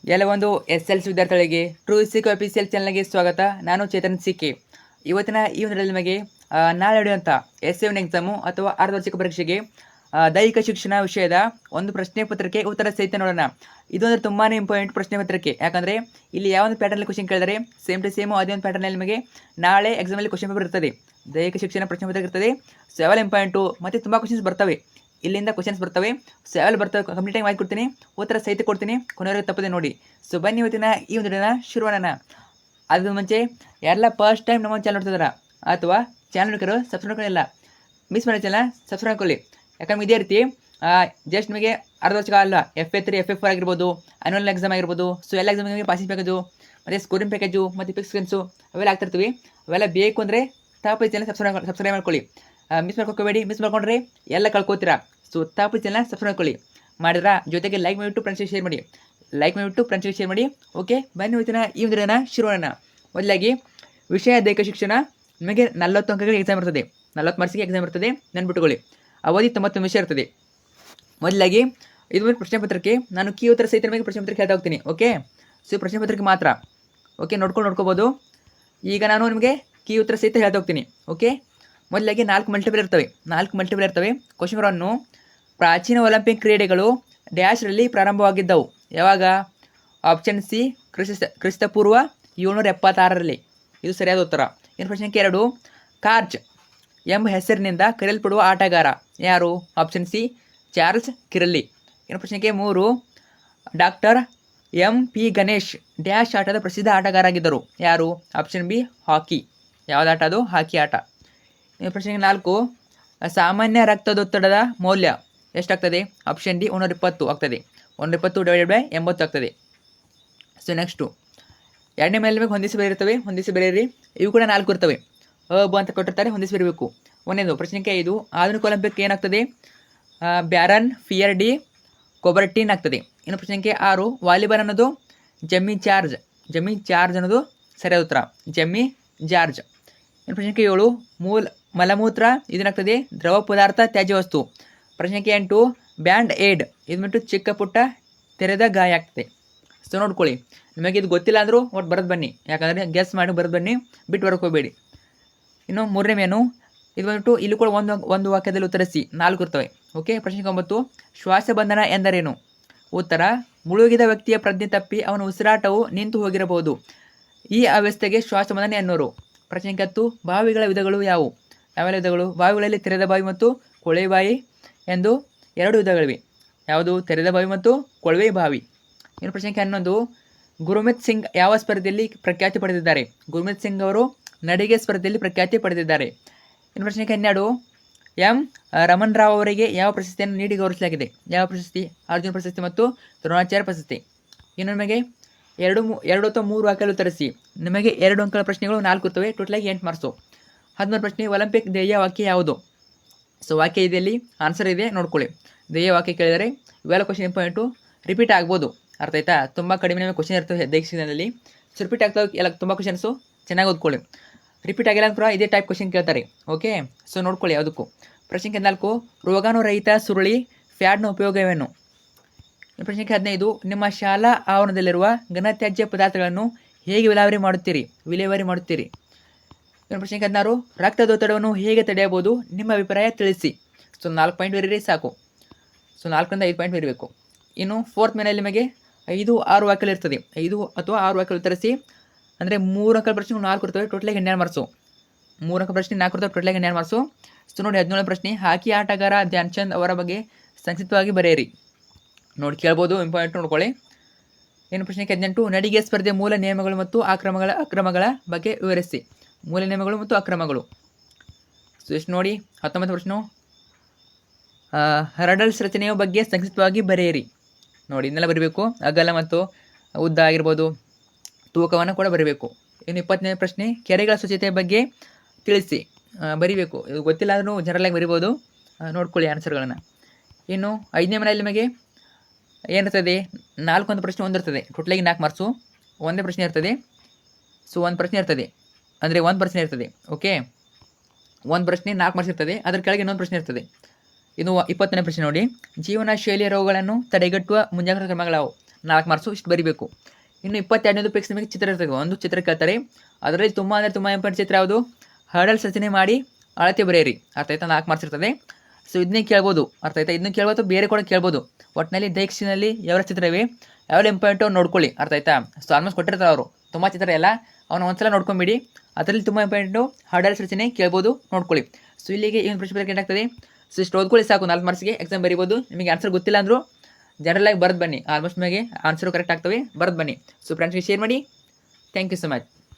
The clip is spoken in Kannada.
ಎಲ್ಲ ಒಂದು SLC ವಿದ್ಯಾರ್ಥಿಗಳಿಗೆ ಟ್ರೂ ಸಿಕ್ ಅಫಿಷಿಯಲ್ ಚಾನಲ್ಗೆ ಸ್ವಾಗತ. ನಾನು ಚೇತನ್ ಸಿಕೆ. ಇವತ್ತಿನ ಈ ಒಂದು ನಿಮಗೆ ನಾಳೆ ನಡೆಯುವಂಥ S7 ಎಕ್ಸಾಮು ಅಥವಾ ಅರ್ಧವಾರ್ಷಿಕ ಪರೀಕ್ಷೆಗೆ ದೈಹಿಕ ಶಿಕ್ಷಣ ವಿಷಯದ ಒಂದು ಪ್ರಶ್ನೆ ಪತ್ರಿಕೆ ಉತ್ತರ ಸಹಿತ ನೋಡೋಣ. ಇದೊಂದು ತುಂಬಾ ಇಂಪಾರ್ಟೆಂಟ್ ಪ್ರಶ್ನೆ ಪತ್ರಿಕೆ. ಯಾಕಂದರೆ ಇಲ್ಲಿ ಯಾವ ಒಂದು ಪ್ಯಾಟರ್ನಲ್ಲಿ ಕ್ವಶನ್ ಕೇಳಿದರೆ ಸೇಮ್ ಟು ಸೇಮು ಅದೇ ಒಂದು ಪ್ಯಾಟರ್ನಲ್ಲಿ ನಿಮಗೆ ನಾಳೆ ಎಕ್ಸಾಮಲ್ಲಿ ಕ್ವಶನ್ ಪೇಪರ್ ಇರ್ತದೆ. ದೈಹಿಕ ಶಿಕ್ಷಣ ಪ್ರಶ್ನೆ ಪತ್ರಿಕೆ ಇರ್ತದೆ. ಸೆವೆಲ್ ಇಂಪಾರ್ಟೆಂಟು ಮತ್ತು ತುಂಬ ಕ್ವಶನ್ಸ್ ಬರ್ತವೆ. ಇಲ್ಲಿಂದ ಕ್ವಶನ್ಸ್ ಬರ್ತವೆ, ಸೆವೆಲ್ ಬರ್ತವೆ. ಕಂಪ್ಲೀಟಾಗಿ ಮಾಡಿ ಕೊಡ್ತೀನಿ, ಉತ್ತರ ಸಹಿತ ಕೊಡ್ತೀನಿ, ಕೊನೆಯವರೆಗೆ ತಪ್ಪದೆ ನೋಡಿ. ಸೊ ಬನ್ನಿ ಇವತ್ತಿನ ಈ ಒಂದು ದಿನ ಶುರು ಮಾಡೋಣ. ಅದು ಮುಂಚೆ ಎಲ್ಲ ಫಸ್ಟ್ ಟೈಮ್ ನಮ್ಮ ಚಾನಲ್ ನೋಡ್ತಿದಾರ ಅಥವಾ ಚಾನಲ್ ನೋಡ್ಕರು ಸಬ್ಸ್ಕ್ರೈಬ್ ಇಲ್ಲ, ಮಿಸ್ ಮಾಡೋ ಚಾನಲ್ ಸಬ್ಸ್ಕ್ರೈಬ್ ಹಾಕೊಳ್ಳಿ. ಯಾಕಂದ್ರೆ ಇದೇ ರೀತಿ ಜಸ್ಟ್ ನಿಮಗೆ ಅರ್ಧ ವರ್ಷ ಅಲ್ಲ FA3 FA4 ಆಗಿರ್ಬೋದು, ಆನ್ಯುವಲ್ ಎಕ್ಸಾಮ್ ಆಗಿರ್ಬೋದು, ಸೊ ಎಲ್ಲ ಎಕ್ಸಾಮಿಗೆ ಪಾಸಿಂಗ್ ಪ್ಯಾಕೇಜು ಮತ್ತು ಸ್ಕೋರಿಂಗ್ ಪ್ಯಾಕೇಜು ಮತ್ತು ಫಿಕ್ಸ್ಕೆನ್ಸು ಅವೆಲ್ಲ ಆಗ್ತಿರ್ತೀವಿ. ಅವೆಲ್ಲ ಬೇಕು ಅಂದರೆ ತಾಪ ಚಾನಲ್ ಸಬ್ಸ್ಕ್ರೈಬ್ ಮಾಡ್ಕೊಳ್ಳಿ. ಮಿಸ್ ಮಾಡ್ಕೋಬೇಡಿ, ಮಿಸ್ ಮಾಡ್ಕೊಂಡ್ರೆ ಎಲ್ಲ ಕಳ್ಕೊತೀರಾ. ಸೊ ತಾಪ ಚಾನಲ್ ಸಬ್ಸ್ಕ್ರೈಬ್ ಮಾಡ್ಕೊಳ್ಳಿ. ಮಾಡಿದ್ರ ಜೊತೆಗೆ ಲೈಕ್ ಮಾಡಿಬಿಟ್ಟು ಫ್ರೆಂಡ್ಸ್ಗೆ ಶೇರ್ ಮಾಡಿ, ಶೇರ್ ಮಾಡಿ. ಓಕೆ, ಬನ್ನಿ ಇವತ್ತಿನ ಈ ಒಂದು ದಿನ ಶುರು ಮಾಡೋಣ. ಮೊದಲಾಗಿ ವಿಷಯ ದೈಹಿಕ ಶಿಕ್ಷಣ. ನಿಮಗೆ 40 ಅಂಕಗಳಿಗೆ ಎಕ್ಸಾಮ್ ಇರ್ತದೆ, 40 ಮಾರ್ಕ್ಸಿಗೆ ಎಕ್ಸಾಮ್ ಇರ್ತದೆ, ನೆನ್ಬಿಟ್ಟುಕೊಳ್ಳಿ. ಅವಧಿ 90 ನಿಮಿಷ ಇರ್ತದೆ. ಮೊದಲಾಗಿ ಇದು ಪ್ರಶ್ನೆ ಪತ್ರಿಕೆ. ನಾನು ಕೀ ಉತ್ತರ ಸಹಿತ ನಿಮಗೆ ಪ್ರಶ್ನೆ ಪತ್ರಿಕೆ ಹೇಳ್ತಾ ಹೋಗ್ತೀನಿ. ಓಕೆ, ಸೊ ಪ್ರಶ್ನೆ ಪತ್ರಿಕೆ ಮಾತ್ರ. ಓಕೆ, ನೋಡ್ಕೋಬೋದು. ಈಗ ನಾನು ನಿಮಗೆ ಕೀ ಉತ್ತರ ಸಹಿತ ಹೇಳ್ತಾ ಹೋಗ್ತೀನಿ. ಓಕೆ, ಮೊದಲಾಗಿ 4 ಮಲ್ಟಿಪಲ್ ಇರ್ತವೆ. ಕ್ವಶನ್ ನಂಬರ್ 1, ಪ್ರಾಚೀನ ಒಲಿಂಪಿಕ್ ಕ್ರೀಡೆಗಳು ಡ್ಯಾಶ್ರಲ್ಲಿ ಪ್ರಾರಂಭವಾಗಿದ್ದವು. ಯಾವಾಗ? ಆಪ್ಷನ್ ಸಿ, ಕ್ರಿಸ್ತಪೂರ್ವ 776ರಲ್ಲಿ. ಇದು ಸರಿಯಾದ ಉತ್ತರ. ಇನ್ನು ಪ್ರಶ್ನೆ 2, ಕಾರ್ಚ್ ಎಂಬ ಹೆಸರಿನಿಂದ ಕರೆಯಲ್ಪಡುವ ಆಟಗಾರ ಯಾರು? ಆಪ್ಷನ್ ಸಿ, ಚಾರ್ಲ್ಸ್ ಕಿರ್ಲಿ. ಇನ್ನು ಪ್ರಶ್ನೆ 3, ಡಾಕ್ಟರ್ MP ಗಣೇಶ್ ಡ್ಯಾಶ್ ಆಟದ ಪ್ರಸಿದ್ಧ ಆಟಗಾರ ಆಗಿದ್ದರು. ಯಾರು? ಆಪ್ಷನ್ ಬಿ, ಹಾಕಿ. ಯಾವ್ದು ಆಟ ಅದು? ಹಾಕಿ ಆಟ. ಇನ್ನು ಪ್ರಶ್ನೆ 4, ಸಾಮಾನ್ಯ ರಕ್ತದೊತ್ತಡದ ಮೌಲ್ಯ ಎಷ್ಟಾಗ್ತದೆ? ಆಪ್ಷನ್ ಡಿ, 120 ಆಗ್ತದೆ. 120/80 ಆಗ್ತದೆ. ಸೊ ನೆಕ್ಸ್ಟು ಎರಡನೇ ಮೇಲೆ ನಿಮಗೆ ಹೊಂದಿಸಿ ಬರೆಯಿರಿ. ಇವು ಕೂಡ 4 ಇರ್ತವೆ. ಅಂತ ಕೊಟ್ಟಿರ್ತಾರೆ, ಹೊಂದಿಸಿ ಬರೀಬೇಕು. ಒಂದೇದು ಪ್ರಶ್ನೆ 5, ಆಧುನಿಕ ಒಲಿಂಪಿಕ್ ಏನಾಗ್ತದೆ? ಬ್ಯಾರನ್ ಫಿಯರ್ ಡಿ ಕೊಬರ್ಟಿನ್ ಆಗ್ತದೆ. ಇನ್ನು ಪ್ರಶ್ನೆ 6, ವಾಲಿಬಾಲ್ ಅನ್ನೋದು ಜಮ್ಮಿ ಜಾರ್ಜ್ ಅನ್ನೋದು ಸರಿಯಾದ ಉತ್ತರ, ಜಮ್ಮಿ ಜಾರ್ಜ್. ಇನ್ನು ಪ್ರಶ್ನೆ 7, ಮಲಮೂತ್ರ ಇದೇನಾಗ್ತದೆ? ದ್ರವ ಪದಾರ್ಥ, ತ್ಯಾಜ್ಯ ವಸ್ತು. ಪ್ರಶ್ನೆ 8, ಬ್ಯಾಂಡ್ ಏಡ್ ಇದು ಚಿಕ್ಕ ಪುಟ್ಟ ತೆರೆದ ಗಾಯ ಆಗ್ತದೆ. ಸೊ ನೋಡ್ಕೊಳ್ಳಿ, ನಿಮಗೆ ಇದು ಗೊತ್ತಿಲ್ಲ ಅಂದರೂ ಒಟ್ಟು ಬರೋದು ಬನ್ನಿ. ಯಾಕಂದರೆ ಗೆಸ್ ಮಾಡಿ ಬರೋದು ಬನ್ನಿ, ಬಿಟ್ಟು ಬರೋಕೆ ಹೋಗಬೇಡಿ. ಇನ್ನು ಮೂರನೇ ಮೇನು ಇದು ಇಲ್ಲಿ ಕೂಡ ಒಂದು ವಾಕ್ಯದಲ್ಲಿ ಉತ್ತರಿಸಿ. 4 ಇರ್ತವೆ. ಓಕೆ, ಪ್ರಶ್ನೆ 9, ಶ್ವಾಸಬಂಧನ ಎಂದರೇನು? ಉತ್ತರ, ಮುಳುಗಿದ ವ್ಯಕ್ತಿಯ ಪ್ರಜ್ಞೆ ತಪ್ಪಿ ಅವನ ಉಸಿರಾಟವು ನಿಂತು ಹೋಗಿರಬಹುದು. ಈ ಅವ್ಯವಸ್ಥೆಗೆ ಶ್ವಾಸಬಂಧನ ಎನ್ನುವರು. ಪ್ರಶ್ನೆ 10, ಬಾವಿಗಳ ವಿಧಗಳು ಯಾವುವು? ಯಾವೆಲ್ಲ ವಿಧಗಳು? ಬಾವಿಗಳಲ್ಲಿ ತೆರೆದ ಬಾವಿ ಮತ್ತು ಕೊಳವೆ ಬಾವಿ ಎಂದು 2 ವಿಧಗಳಿವೆ. ಯಾವುದು? ತೆರೆದ ಬಾವಿ ಮತ್ತು ಕೊಳವೆ ಬಾವಿ. ಇನ್ನು ಪ್ರಶ್ನೆ 11, ಗುರುಮಿತ್ ಸಿಂಗ್ ಯಾವ ಸ್ಪರ್ಧೆಯಲ್ಲಿ ಪ್ರಖ್ಯಾತಿ ಪಡೆದಿದ್ದಾರೆ? ಗುರುಮಿತ್ ಸಿಂಗ್ ಅವರು ನಡಿಗೆ ಸ್ಪರ್ಧೆಯಲ್ಲಿ ಪ್ರಖ್ಯಾತಿ ಪಡೆದಿದ್ದಾರೆ. ಇನ್ನು ಪ್ರಶ್ನೆ 12, M. ರಮಣ್ ರಾವ್ ಅವರಿಗೆ ಯಾವ ಪ್ರಶಸ್ತಿಯನ್ನು ನೀಡಿ ಗೌರವಿಸಲಾಗಿದೆ? ಯಾವ ಪ್ರಶಸ್ತಿ? ಅರ್ಜುನ್ ಪ್ರಶಸ್ತಿ ಮತ್ತು ದ್ರೋಣಾಚಾರ್ಯ ಪ್ರಶಸ್ತಿ. ಇನ್ನು ನಿಮಗೆ 2 ಅಥವಾ 3 ವಾಕ್ಯಗಳು ಉತ್ತರಿಸಿ. ನಿಮಗೆ 2 ಅಂಕಗಳ ಪ್ರಶ್ನೆಗಳು 4 ಇರ್ತವೆ. ಟೋಟಲಾಗಿ 8 ಮಾರ್ಕ್ಸು. 13 ಪ್ರಶ್ನೆ, ಒಲಿಂಪಿಕ್ ಧ್ಯೇಯ ವಾಕ್ಯ ಯಾವುದು? ಸೊ ವಾಕ್ಯ ಇದೆಯಲ್ಲಿ ಆನ್ಸರ್ ಇದೆ, ನೋಡ್ಕೊಳ್ಳಿ. ಧ್ಯೇಯ ವಾಕ್ಯ ಕೇಳಿದರೆ ಇವೆಲ್ಲ ಕ್ವಶನ್ ಇಂಪಾರ್ಟೆಂಟು, ರಿಪೀಟ್ ಆಗ್ಬೋದು. ಅರ್ಥ ಆಯ್ತಾ? ತುಂಬ ಕಡಿಮೆ ಕ್ವಶನ್ ಇರ್ತವೆ ದೈಹಿಕ ಶಿಕ್ಷಣದಲ್ಲಿ. ಸೊ ರಿಪೀಟ್ ಆಗ್ತಾವೆ ಎಲ್ಲ ತುಂಬ ಕ್ವಶನ್ಸು, ಚೆನ್ನಾಗಿ ಓದ್ಕೊಳ್ಳಿ. ರಿಪೀಟ್ ಆಗಿಲ್ಲ ಕೂಡ ಇದೇ ಟೈಪ್ ಕ್ವಶನ್ ಕೇಳ್ತಾರೆ. ಓಕೆ, ಸೊ ನೋಡ್ಕೊಳ್ಳಿ ಯಾವುದಕ್ಕೂ. ಪ್ರಶ್ನೆ 14, ರೋಗಾಣುರಹಿತ ಸುರುಳಿ ಫ್ಯಾಡ್ನ ಉಪಯೋಗವೇನು? ಪ್ರಶ್ನೆ 15, ನಿಮ್ಮ ಶಾಲಾ ಆವರಣದಲ್ಲಿರುವ ಘನತ್ಯಾಜ್ಯ ಪದಾರ್ಥಗಳನ್ನು ಹೇಗೆ ವಿಲೇವಾರಿ ಮಾಡುತ್ತೀರಿ? ಪ್ರಶ್ನೆ 16, ರಕ್ತದೊತ್ತಡವನ್ನು ಹೇಗೆ ತಡೆಯಬಹುದು? ನಿಮ್ಮ ಅಭಿಪ್ರಾಯ ತಿಳಿಸಿ. ಸೊ 4 ಪಾಯಿಂಟ್ ಬರೀರಿ ಸಾಕು. ಸೊ 4ರಿಂದ 5 ಪಾಯಿಂಟ್ ಬರೀಬೇಕು. ಇನ್ನು 4th ಮೇನಲ್ಲಿ ನಿಮಗೆ 5-6 ವಾಕ್ಯಗಳು ಇರ್ತದೆ. 5 ಅಥವಾ 6 ವಾಕ್ಯಗಳು ಉತ್ತರಿಸಿ. ಅಂದರೆ 3 ಅಂಕಗಳ ಪ್ರಶ್ನೆ 4 ಇರ್ತವೆ. ಟೋಟಲಾಗಿ 12 ಮಾರ್ಕ್ಸು. 3 ಅಂಕ ಪ್ರಶ್ನೆ 4 ಇರ್ತವೆ. ಟೋಟಲಾಗಿ 12 ಮಾರ್ಕ್ಸು. ಸೊ ನೋಡಿ, 17 ಪ್ರಶ್ನೆ, ಹಾಕಿ ಆಟಗಾರ ಧ್ಯಾನ್ ಚಂದ್ ಅವರ ಬಗ್ಗೆ ಸಂಕ್ಷಿಪ್ತವಾಗಿ ಬರೆಯಿರಿ. ನೋಡಿ ಕೇಳ್ಬೋದು, ಇಂಪಾರ್ಟೆಂಟ್ ನೋಡ್ಕೊಳ್ಳಿ. ಇನ್ನು ಪ್ರಶ್ನೆ 18, ನಡಿಗೆ ಸ್ಪರ್ಧೆ ಮೂಲ ನಿಯಮಗಳು ಮತ್ತು ಅಕ್ರಮಗಳ ಬಗ್ಗೆ ವಿವರಿಸಿ. ಮೂಲ ನಿಯಮಗಳು ಮತ್ತು ಅಕ್ರಮಗಳು. ಸೊ ಎಷ್ಟು ನೋಡಿ, 19 ಪ್ರಶ್ನೆ, ಹರ್ಡಲ್ಸ್ ರಚನೆಯ ಬಗ್ಗೆ ಸಂಕ್ಷಿಪ್ತವಾಗಿ ಬರೆಯಿರಿ. ನೋಡಿ ಇದನ್ನೆಲ್ಲ ಬರೀಬೇಕು. ಅಗಲ ಮತ್ತು ಉದ್ದ ಆಗಿರ್ಬೋದು, ತೂಕವನ್ನು ಕೂಡ ಬರೀಬೇಕು. ಇನ್ನು 20ನೇ ಪ್ರಶ್ನೆ, ಕೆರೆಗಳ ಸ್ವಚ್ಛತೆಯ ಬಗ್ಗೆ ತಿಳಿಸಿ. ಬರೀಬೇಕು. ಇದು ಗೊತ್ತಿಲ್ಲ ಆದ್ರೂ ಜನರಲಾಗಿ ಬರಿಬೋದು, ನೋಡ್ಕೊಳ್ಳಿ ಆನ್ಸರ್ಗಳನ್ನು. ಇನ್ನು 5ನೇ ಮನೆಯಲ್ಲಿ ನಿಮಗೆ ಏನಿರ್ತದೆ? 4 ಒಂದು ಪ್ರಶ್ನೆ ಒಂದಿರ್ತದೆ. ಟೋಟಲಾಗಿ 4 ಮಾರ್ಕ್ಸು. ಒಂದೇ ಪ್ರಶ್ನೆ ಇರ್ತದೆ. ಸೊ 1 ಪ್ರಶ್ನೆ ಇರ್ತದೆ, ಅಂದರೆ 1 ಪ್ರಶ್ನೆ ಇರ್ತದೆ. ಓಕೆ, 1 ಪ್ರಶ್ನೆ 4 ಮಾರ್ಕ್ಸ್ ಇರ್ತದೆ. ಅದರ ಕೆಳಗೆ ಇನ್ನೊಂದು ಪ್ರಶ್ನೆ ಇರ್ತದೆ. ಇನ್ನು 20ನೇ ಪ್ರಶ್ನೆ ನೋಡಿ, ಜೀವನ ಶೈಲಿಯ ರೋಗಗಳನ್ನು ತಡೆಗಟ್ಟುವ ಮುಂಜಾಗ್ರತಾ ಕ್ರಮಗಳಾವು? 4 ಮಾರ್ಕ್ಸು ಇಷ್ಟು ಬರೀಬೇಕು. ಇನ್ನು 22ನೇದು ಪರೀಕ್ಷೆ ನಿಮಗೆ ಚಿತ್ರ ಇರ್ತದೆ, ಒಂದು ಚಿತ್ರ ಕೇಳ್ತಾರೆ. ಅದರಲ್ಲಿ ತುಂಬ ಇಂಪಾರ್ಟೆಂಟ್ ಚಿತ್ರ ಯಾವುದು? ಹರ್ಡಲ್ಸ್ ರಚನೆ ಮಾಡಿ ಅಳತೆ ಬರೆಯಿರಿ. ಅರ್ಥ ಆಯ್ತಾ? 4 ಮಾರ್ಕ್ಸ್ ಇರ್ತದೆ. ಸೊ ಇದನ್ನೇ ಕೇಳ್ಬೋದು. ಅರ್ಥ ಆಯ್ತಾ? ಇದನ್ನು ಕೇಳ್ಬೋದು, ಬೇರೆ ಕೂಡ ಕೇಳ್ಬೋದು. ಒಟ್ಟಿನಲ್ಲಿ ದೈಹಿಕನಲ್ಲಿ ಯಾವ ಚಿತ್ರ ಇವೆ, ಯಾವೆಲ್ಲ ಇಂಪಾರ್ಟೆಂಟು ನೋಡ್ಕೊಳ್ಳಿ. ಅರ್ಥ ಆಯ್ತಾ? ಸೊ ಆಲ್ಮೋಸ್ಟ್ ಕೊಟ್ಟಿರ್ತಾರೆ ಅವರು, ತುಂಬ ಚಿತ್ರ ಎಲ್ಲ, ಅವನ್ನ ಒಂದ್ಸಲ ನೋಡ್ಕೊಂಬಿಡಿ. ಅದರಲ್ಲಿ ತುಂಬ ಇಂಪಾರ್ಟೆಂಟು ಹರ್ಡಲ್ಸ್ ರಚನೆ ಕೇಳ್ಬೋದು, ನೋಡ್ಕೊಳ್ಳಿ. ಸೊ ಇಲ್ಲಿಗೆ ಈ ಒಂದು ಪ್ರಶ್ನೆ ಪತ್ರಿಕೆ ಏನಾಗ್ತದೆ? ಸೊ ಇಷ್ಟು ಓದ್ಕೊಳ್ಳಿ ಸಾಕು, 4 ಮಾರ್ಕ್ಸ್ಗೆ ಎಕ್ಸಾಮ್ ಬರೀಬೋದು. ನಿಮಗೆ ಆನ್ಸರ್ ಗೊತ್ತಿಲ್ಲ ಅಂದರೂ ಜನರಲ್ ಆಗಿ ಬರೆದು ಬನ್ನಿ, ಆಲ್ಮೋಸ್ಟ್ ನಿಮಗೆ ಆನ್ಸರು ಕರೆಕ್ಟ್ ಆಗ್ತವೆ, ಬರೆದು ಬನ್ನಿ. ಸೊ ಫ್ರೆಂಡ್ಸ್ಗೆ ಶೇರ್ ಮಾಡಿ. Thank you so much.